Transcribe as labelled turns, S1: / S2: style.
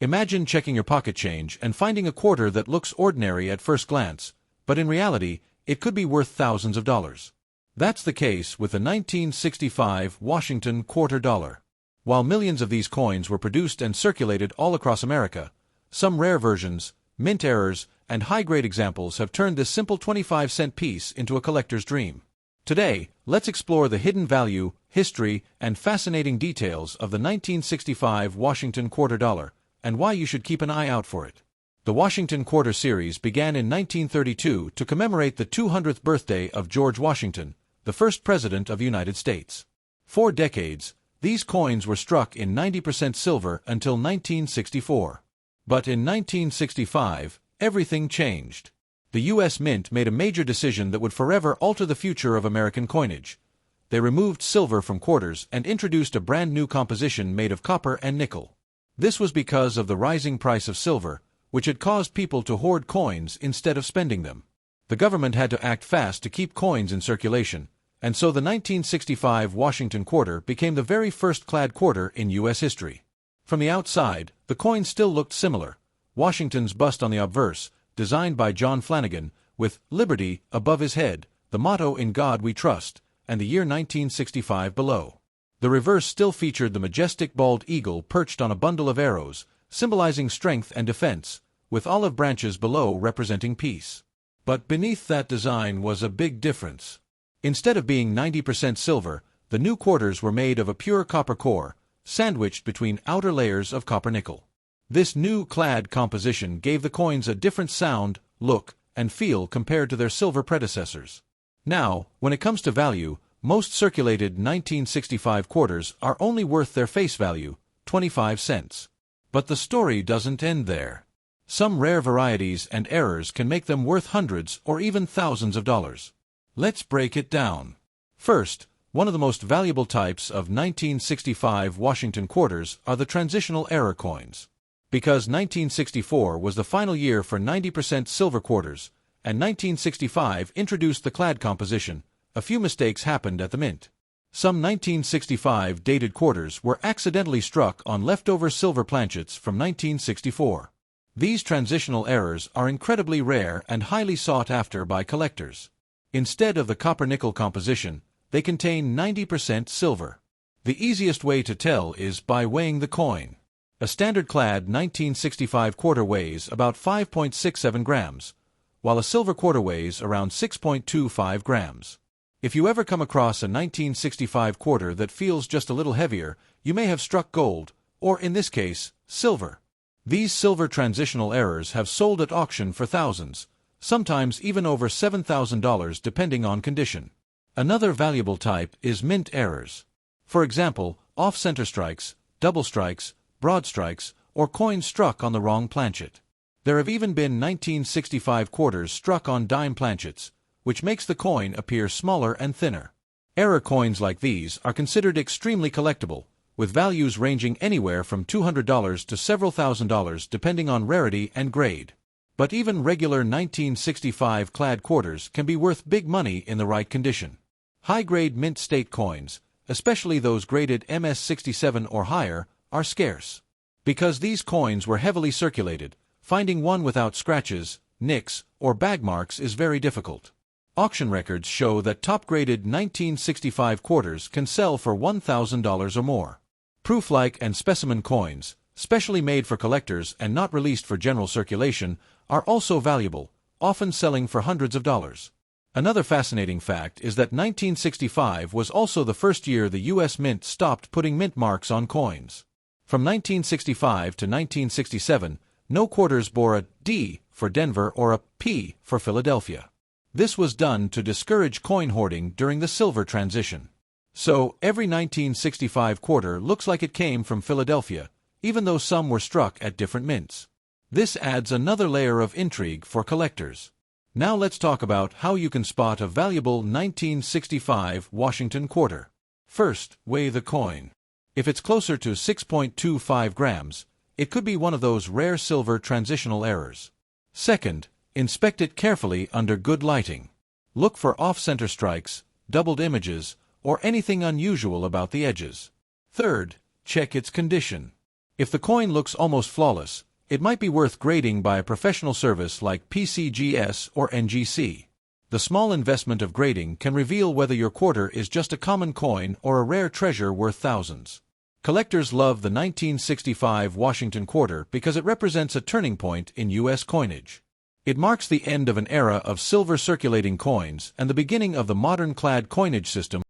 S1: Imagine checking your pocket change and finding a quarter that looks ordinary at first glance, but in reality, it could be worth thousands of dollars. That's the case with the 1965 Washington quarter dollar. While millions of these coins were produced and circulated all across America, some rare versions, mint errors, and high-grade examples have turned this simple 25-cent piece into a collector's dream. Today, let's explore the hidden value, history, and fascinating details of the 1965 Washington quarter dollar, and why you should keep an eye out for it. The Washington Quarter series began in 1932 to commemorate the 200th birthday of George Washington, the first President of the United States. For decades, these coins were struck in 90% silver until 1964. But in 1965, everything changed. The U.S. Mint made a major decision that would forever alter the future of American coinage. They removed silver from quarters and introduced a brand new composition made of copper and nickel. This was because of the rising price of silver, which had caused people to hoard coins instead of spending them. The government had to act fast to keep coins in circulation, and so the 1965 Washington quarter became the very first clad quarter in U.S. history. From the outside, the coin still looked similar. Washington's bust on the obverse, designed by John Flanagan, with "Liberty" above his head, the motto "In God We Trust," and the year 1965 below. The reverse still featured the majestic bald eagle perched on a bundle of arrows, symbolizing strength and defense, with olive branches below representing peace. But beneath that design was a big difference. Instead of being 90% silver, the new quarters were made of a pure copper core, sandwiched between outer layers of copper-nickel. This new clad composition gave the coins a different sound, look, and feel compared to their silver predecessors. Now, when it comes to value, most circulated 1965 quarters are only worth their face value, 25 cents. But the story doesn't end there. Some rare varieties and errors can make them worth hundreds or even thousands of dollars. Let's break it down. First, one of the most valuable types of 1965 Washington quarters are the transitional error coins. Because 1964 was the final year for 90% silver quarters, and 1965 introduced the clad composition, a few mistakes happened at the mint. Some 1965 dated quarters were accidentally struck on leftover silver planchets from 1964. These transitional errors are incredibly rare and highly sought after by collectors. Instead of the copper-nickel composition, they contain 90% silver. The easiest way to tell is by weighing the coin. A standard clad 1965 quarter weighs about 5.67 grams, while a silver quarter weighs around 6.25 grams. If you ever come across a 1965 quarter that feels just a little heavier, you may have struck gold, or in this case, silver. These silver transitional errors have sold at auction for thousands, sometimes even over $7,000 depending on condition. Another valuable type is mint errors. For example, off-center strikes, double strikes, broad strikes, or coins struck on the wrong planchet. There have even been 1965 quarters struck on dime planchets, which makes the coin appear smaller and thinner. Error coins like these are considered extremely collectible, with values ranging anywhere from $200 to several $1,000s depending on rarity and grade. But even regular 1965 clad quarters can be worth big money in the right condition. High-grade mint state coins, especially those graded MS-67 or higher, are scarce. Because these coins were heavily circulated, finding one without scratches, nicks, or bag marks is very difficult. Auction records show that top-graded 1965 quarters can sell for $1,000 or more. Proof-like and specimen coins, specially made for collectors and not released for general circulation, are also valuable, often selling for hundreds of dollars. Another fascinating fact is that 1965 was also the first year the U.S. Mint stopped putting mint marks on coins. From 1965 to 1967, no quarters bore a D for Denver or a P for Philadelphia. This was done to discourage coin hoarding during the silver transition. So, every 1965 quarter looks like it came from Philadelphia, even though some were struck at different mints. This adds another layer of intrigue for collectors. Now let's talk about how you can spot a valuable 1965 Washington quarter. First, weigh the coin. If it's closer to 6.25 grams, it could be one of those rare silver transitional errors. Second, inspect it carefully under good lighting. Look for off-center strikes, doubled images, or anything unusual about the edges. Third, check its condition. If the coin looks almost flawless, it might be worth grading by a professional service like PCGS or NGC. The small investment of grading can reveal whether your quarter is just a common coin or a rare treasure worth thousands. Collectors love the 1965 Washington quarter because it represents a turning point in U.S. coinage. It marks the end of an era of silver circulating coins and the beginning of the modern clad coinage system.